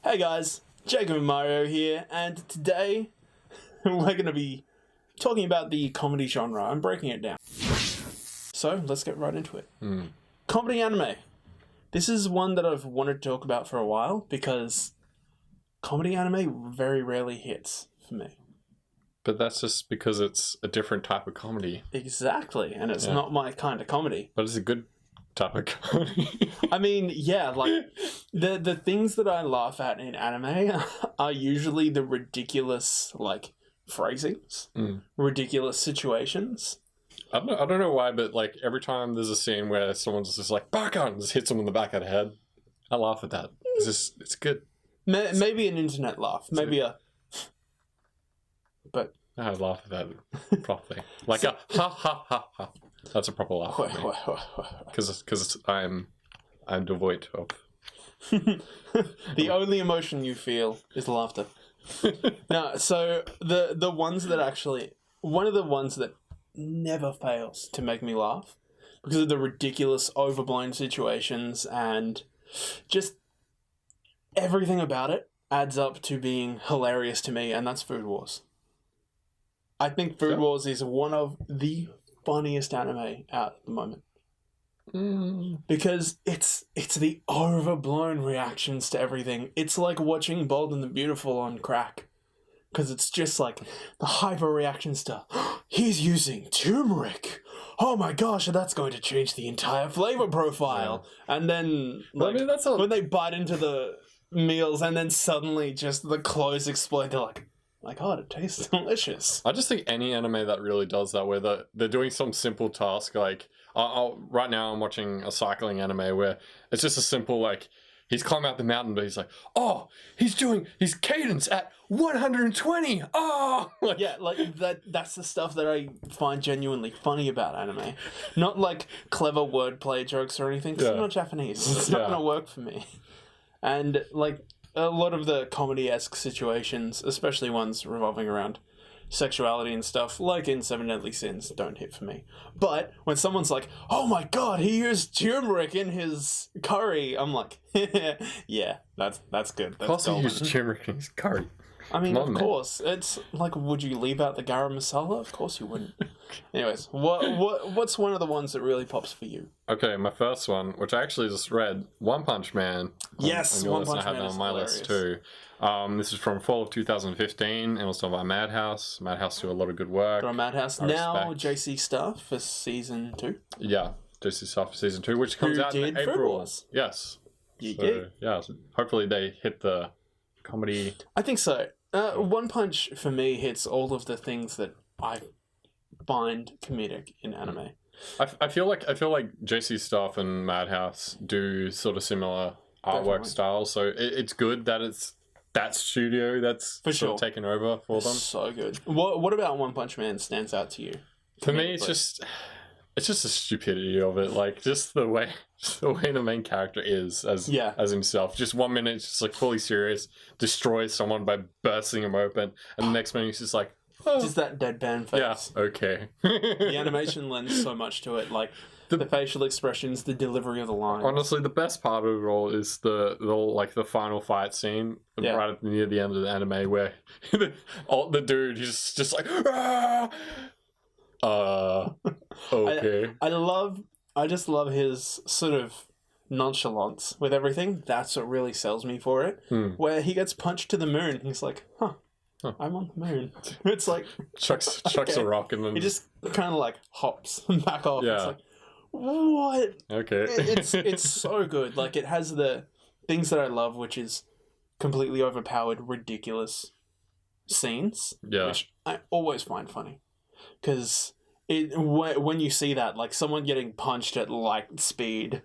Hey guys, Jacob and Mario here, and today we're going to be talking about the comedy genre. I'm breaking it down. So, let's get right into it. Comedy anime. This is one that I've wanted to talk about for a while because comedy anime very rarely hits for me. But that's just because it's a different type of comedy. Exactly, and it's not my kind of comedy. But it's a good type of comedy. I mean, yeah, like, the things that I laugh at in anime are usually the ridiculous, like, phrasings, ridiculous situations. I don't know why, but like every time there's a scene where someone's just like, "Baka!" and just hits them in the back of the head, I laugh at that. It's good. Maybe an internet laugh. Maybe a... But... I laugh at that properly. Like a ha ha ha ha. That's a proper laugh. Because I'm devoid of... The only emotion you feel is laughter. No, so the ones that actually... One of the ones that never fails to make me laugh because of the ridiculous, overblown situations and just everything about it adds up to being hilarious to me, and that's Food Wars. I think Food Wars is one of the funniest anime out at the moment. Because it's the overblown reactions to everything. It's like watching Bold and the Beautiful on crack. Because it's just like the hyper reactions to, he's using turmeric. Oh my gosh, that's going to change the entire flavor profile. Yeah. And then like, when they bite into the meals and then suddenly just the clothes explode, they're like, my god, it tastes delicious. I just think any anime that really does that, where they're doing some simple task, like, right now I'm watching a cycling anime where it's just a simple, like, he's climbing out the mountain, but he's like, oh, he's doing his cadence at 120. Oh, like, yeah, like that's the stuff that I find genuinely funny about anime. Not like clever wordplay jokes or anything, because I'm not Japanese. It's not going to work for me. And like a lot of the comedy-esque situations, especially ones revolving around sexuality and stuff, like in Seven Deadly Sins, don't hit for me. But when someone's like, oh my god, he used turmeric in his curry, I'm like, yeah, that's good. Of course he used turmeric in his curry. I mean, of course. It's like, would you leave out the garam masala? Of course you wouldn't. Anyways, what's one of the ones that really pops for you? Okay, my first one, which I actually just read, One Punch Man. Yes, One Punch Man. I have that on my list too. This is from fall of 2015, and it was done by Madhouse. Madhouse do a lot of good work. From Madhouse. Now JC Stuff for season 2. Yeah, JC Stuff for season 2, which comes out in April. Yes. Yeah, hopefully they hit the comedy. I think so. One Punch for me hits all of the things that I find comedic in anime. I feel like JC Stuff and Madhouse do sort of similar artwork styles, so it's good that it's that studio that's for sure taken over for them. So good. What about One Punch Man stands out to you? For me, it's just the stupidity of it, like just the way the main character is as himself. Just 1 minute, it's just like fully serious, destroys someone by bursting him open, and the next minute he's just like, oh. Just that deadpan face. Yeah, okay. The animation lends so much to it, like the facial expressions, the delivery of the lines. Honestly, the best part of it all is the final fight scene right near the end of the anime where the dude, he's just like, ah! Okay. I just love his sort of nonchalance with everything. That's what really sells me for it. Where he gets punched to the moon and he's like, huh. I'm on the moon. It's like chucks a rock and then he just kind of like hops back off. Yeah. It's like, what? Okay. It's so good. Like, it has the things that I love, which is completely overpowered, ridiculous scenes. Yeah. Which I always find funny. Because when you see that, like someone getting punched at light speed,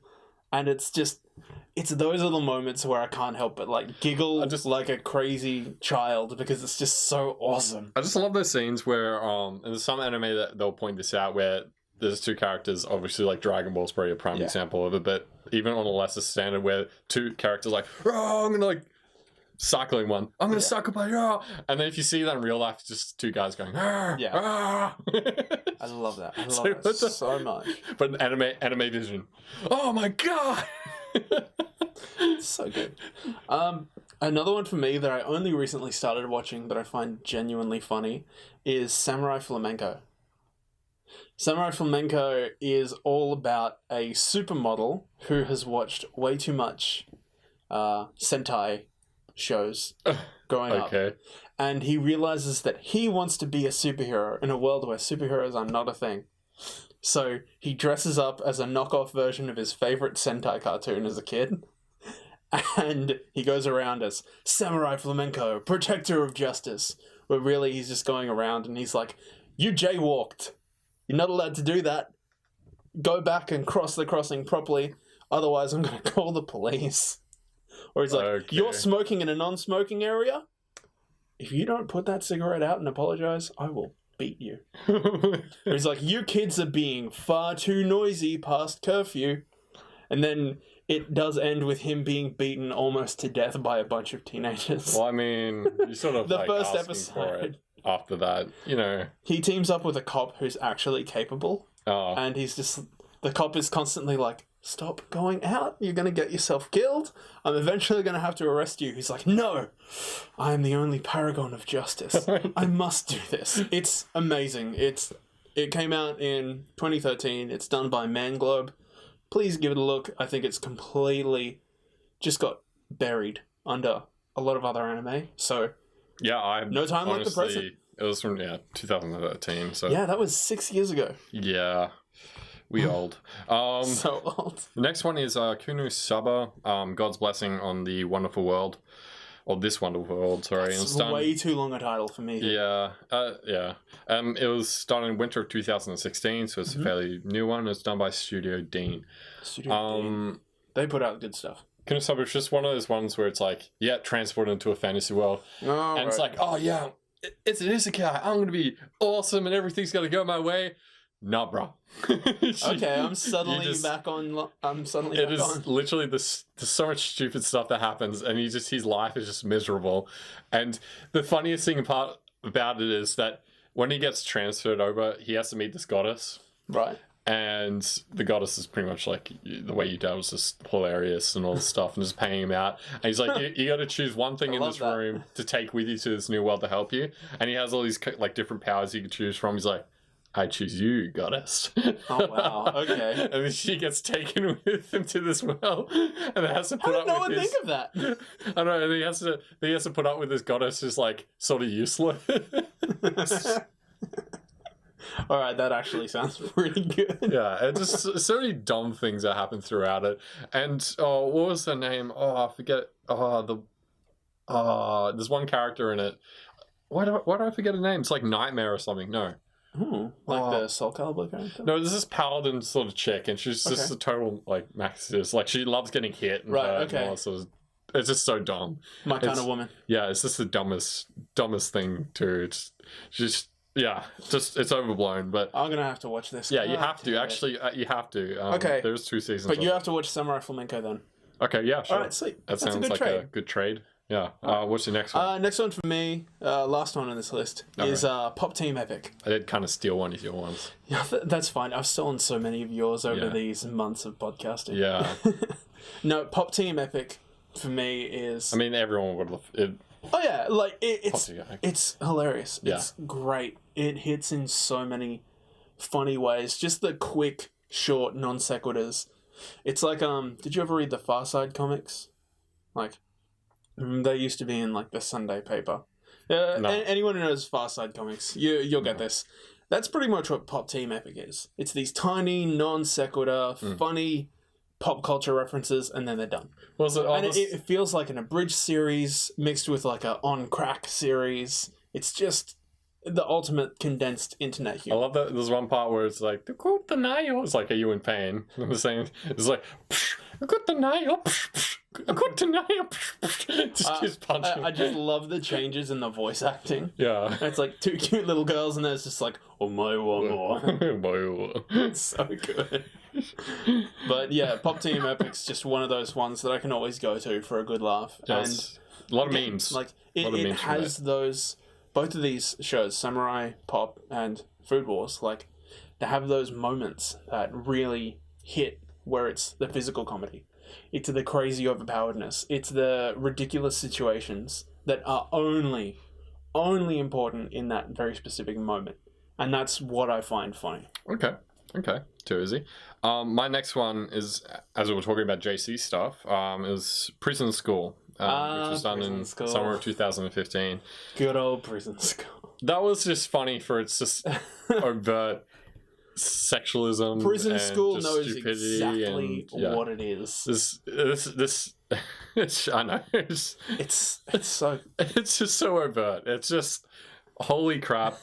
and it's those are the moments where I can't help but like giggle like a crazy child because it's just so awesome. I just love those scenes where and there's some anime that they'll point this out where there's two characters, obviously like Dragon Ball's probably a prime example of it, but even on a lesser standard where two characters like, oh, I'm gonna like cycling one. I'm gonna suck up, and then if you see that in real life, it's just two guys going, I love that. I love that so much. But anime vision. Oh my god. So good. Another one for me that I only recently started watching that I find genuinely funny is Samurai Flamenco. Samurai Flamenco is all about a supermodel who has watched way too much Sentai shows growing up. And he realizes that he wants to be a superhero in a world where superheroes are not a thing. So he dresses up as a knockoff version of his favorite Sentai cartoon as a kid. And he goes around as Samurai Flamenco, protector of justice. But really he's just going around and he's like, you jaywalked. You're not allowed to do that. Go back and cross the crossing properly. Otherwise, I'm going to call the police. Or he's like, you're smoking in a non-smoking area? If you don't put that cigarette out and apologize, I will beat you. Or he's like, you kids are being far too noisy past curfew. And then it does end with him being beaten almost to death by a bunch of teenagers. Well, I mean, you sort of the like first asking episode. for it after that, you know. He teams up with a cop who's actually capable. Oh. And he's just... The cop is constantly like, stop going out. You're going to get yourself killed. I'm eventually going to have to arrest you. He's like, no, I am the only paragon of justice. I must do this. It's amazing. It came out in 2013. It's done by Manglobe. Please give it a look. I think it's completely just got buried under a lot of other anime. So yeah, I no time like the present. It was from 2013. So yeah, that was 6 years ago. Yeah. We old. So old. The next one is Kunu Saba, God's Blessing on the Wonderful World. Or This Wonderful World, sorry. It's way too long a title for me. Yeah, yeah. It was done in winter of 2016, so it's a fairly new one. It's done by Studio Dean. Dean. They put out good stuff. Kunu Saba is just one of those ones where it's like, yeah, transported into a fantasy world. Oh, and it's like, oh yeah, it's an isekai. I'm going to be awesome and everything's going to go my way. Nah, bro. Okay, I'm suddenly back on. It is literally there's so much stupid stuff that happens, and his life is just miserable. And the funniest thing about it is that when he gets transferred over, he has to meet this goddess. Right. And the goddess is pretty much like, the way you did was just hilarious and all this stuff, and just paying him out. And he's like, you got to choose one thing in this room to take with you to this new world to help you. And he has all these like different powers you can choose from. He's like, I choose you, goddess. Oh, wow. Okay. And then she gets taken with him to this world, and then has to put up with no one think of that? I don't know. And he has to put up with this goddess who's like sort of useless. All right, that actually sounds pretty good. Yeah, and just so many dumb things that happen throughout it. And what was her name? Oh, I forget. There's one character in it. Why do I forget her name? It's like Nightmare or something. No. Ooh, like the Soul Calibur character? No, there's this paladin sort of chick, and she's just a total, like, maxis. Like, she loves getting hit. And and all that sort of, it's just so dumb. My kind of woman. Yeah, it's just the dumbest thing, too. It's just, it's overblown, but... I'm going to have to watch this. Yeah, you have to. Actually, you have to. Okay. There's 2 seasons. But you have to watch Samurai Flamenco, then. Okay, yeah, sure. All right, sweet. That sounds like a good trade. Yeah. What's the next one? Next one for me, last one on this list, is Pop Team Epic. I did kind of steal one of your ones. Yeah, that's fine. I've stolen so many of yours over these months of podcasting. Yeah. No, Pop Team Epic for me is... I mean, everyone would love it. Oh, yeah. Like, it's hilarious. Yeah. It's great. It hits in so many funny ways. Just the quick, short non sequiturs. It's like, did you ever read the Far Side comics? Like... They used to be in like the Sunday paper. No. Anyone who knows Far Side comics, you'll get this. That's pretty much what Pop Team Epic is. It's these tiny, non sequitur, funny pop culture references, and then they're done. It feels like an abridged series mixed with like a on crack series. It's just the ultimate condensed internet humor. I love that. There's one part where it's like, it's like, are you in pain? The same. It's like, just keeps punching. I just love the changes in the voice acting. Yeah. It's like 2 cute little girls, and there's just like, oh my more. It's so good. But yeah, Pop Team Epic's just one of those ones that I can always go to for a good laugh. Yes. And a lot of memes. Like it has those, both of these shows, Samurai Pop and Food Wars, like they have those moments that really hit where it's the physical comedy. It's the crazy overpoweredness. It's the ridiculous situations that are only important in that very specific moment. And that's what I find funny. Okay. Too easy. My next one is, as we were talking about JC stuff, is Prison School, which was done in summer of 2015. Good old Prison School. That was just funny for its just overt sexualism. Prison School knows stupidity exactly what it is. I know. It's so... It's just so overt. It's just, holy crap.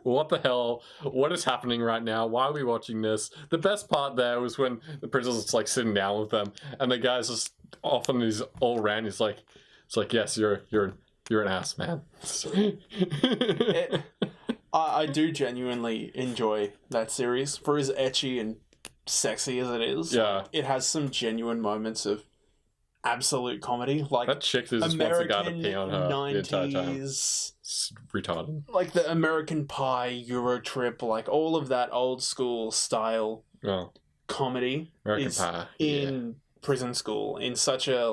What the hell? What is happening right now? Why are we watching this? The best part there was when the prisoner's like sitting down with them, and the guy's just off on his all rant. He's like, "It's like, yes, you're an ass, man." I do genuinely enjoy that series for as ecchi and sexy as it is. Yeah, like, it has some genuine moments of absolute comedy. Like that chick who just wants a guy to pee on her 90s, the entire time. It's retarded. Like the American Pie, Euro Trip, like all of that old school style comedy American Pie in Prison School in such a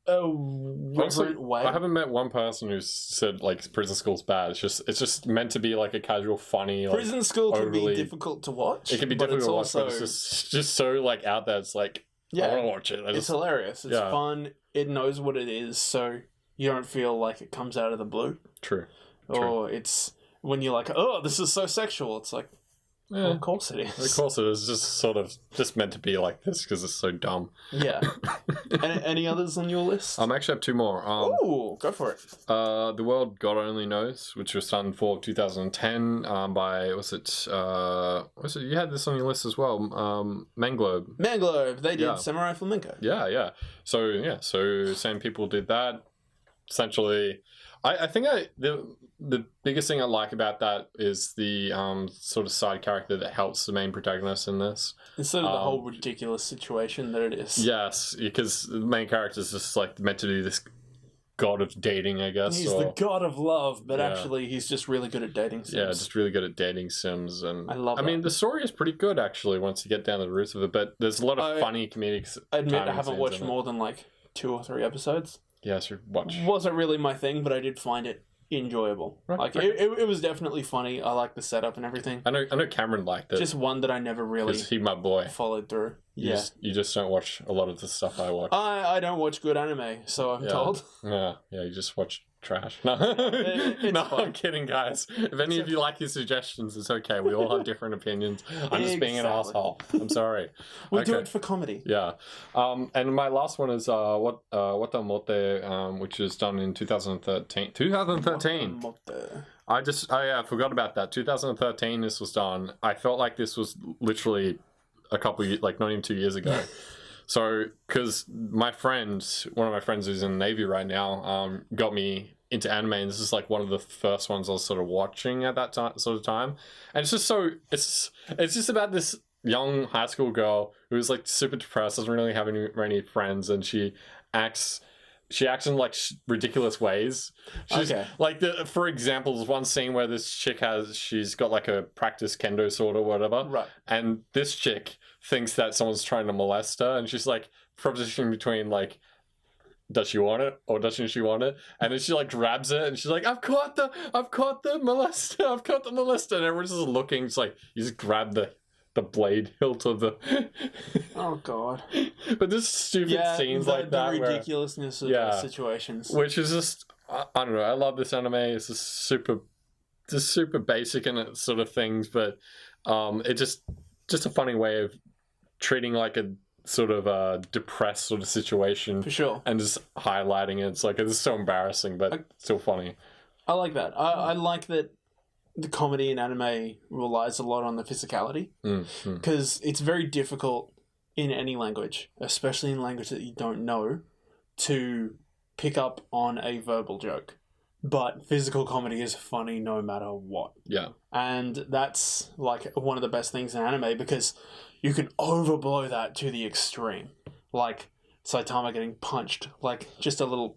reverent way. I haven't met one person who's said like Prison School's bad. It's just meant to be like a casual, funny. Prison School can be difficult to watch. It can be difficult to watch, but it's just so like out there. It's like, I want to watch it. It's hilarious. It's fun. It knows what it is, so you don't feel like it comes out of the blue. True. Or it's when you're like, oh, this is so sexual. It's like, well, of course it is. Of course it is. Just sort of just meant to be like this because it's so dumb. Yeah. Any others on your list? I actually have two more. Ooh, go for it. The World God Only Knows, which was done for 2010 by, you had this on your list as well, Manglobe. Manglobe, they did Samurai Flamenco. Yeah. So same people did that. Essentially, I think the biggest thing I like about that is the sort of side character that helps the main protagonist in this. Instead of the whole ridiculous situation that it is. Yes, because the main character is just like meant to be this god of dating, I guess. He's the god of love, but actually he's just really good at dating sims. Yeah, just really good at dating sims. And I mean, the story is pretty good actually once you get down to the roots of it, but there's a lot of funny comedic. I admit I haven't watched more than like 2 or 3 episodes. Yeah, so watch. Wasn't really my thing, but I did find it enjoyable. Right. It was definitely funny. I like the setup and everything. I know Cameron liked it. Just one that I never really he my boy followed through. You just don't watch a lot of the stuff I watch. I don't watch good anime, so I'm told. Yeah, you just watch trash. No, I'm kidding, guys. If any of you like these suggestions, it's okay. We all have different opinions. I'm just being an asshole. I'm sorry. We do it for comedy. Yeah. And my last one is Wata Mote, which was done in 2013. 2013. I forgot about that. 2013. This was done. I felt like this was literally a couple years, like not even 2 years ago. So, because one of my friends who's in the Navy right now, got me into anime, and this is like one of the first ones I was sort of watching at that time. And it's just about this young high school girl who's like super depressed, doesn't really have any friends, and she acts in like ridiculous ways. She's like, for example, there's one scene where this chick she's got like a practice kendo sword or whatever, right? And this chick thinks that someone's trying to molest her, and she's like propositioning between like, does she want it or doesn't she want it? And then she like grabs it and she's like, I've caught the molester, and everyone's just looking. It's like, you just grab the blade hilt of the oh god. But there's stupid scenes like that, the ridiculousness of situations, which is just, I don't know, I love this anime. It's just super basic in its sort of things, but it's just a funny way of treating like a sort of a depressed sort of situation, for sure, and just highlighting it. It's like, it's so embarrassing but still funny. I like that. I like that the comedy in anime relies a lot on the physicality, because it's very difficult in any language, especially in language that you don't know, to pick up on a verbal joke. But physical comedy is funny no matter what. Yeah. And that's like one of the best things in anime, because you can overblow that to the extreme. Like Saitama getting punched, like just a little,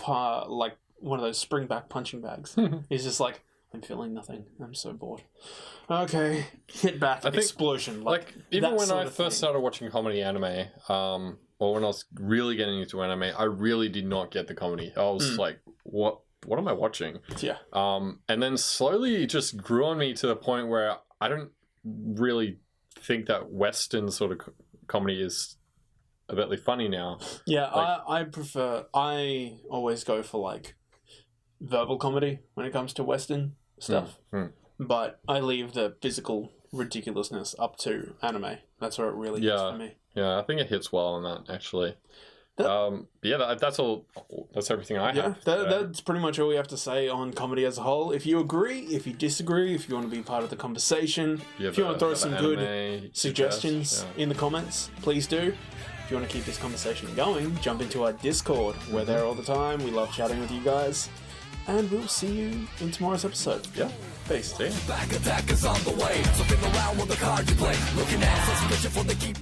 like one of those spring back punching bags. He's just like, I'm feeling nothing. I'm so bored. Okay, hit back. I think, explosion. Like even when I first started watching comedy anime, or when I was really getting into anime, I really did not get the comedy. I was like, what am I watching? Yeah. And then slowly it just grew on me to the point where I don't really think that Western sort of comedy is overtly funny now. Yeah, like, I always go for like verbal comedy when it comes to Western stuff. But I leave the physical ridiculousness up to anime. That's where it really hits for me. Yeah, I think it hits well on that, actually. That's all. That's everything I have. That's pretty much all we have to say on comedy as a whole. If you agree, if you disagree, if you want to be part of the conversation, if you want to throw some good suggestions in the comments, please do. If you want to keep this conversation going, jump into our Discord. We're there all the time. We love chatting with you guys. And we'll see you in tomorrow's episode. Yeah. Peace. See ya. Back attack is on the way. So spin around with the card you play. Looking at suspicion for the keep.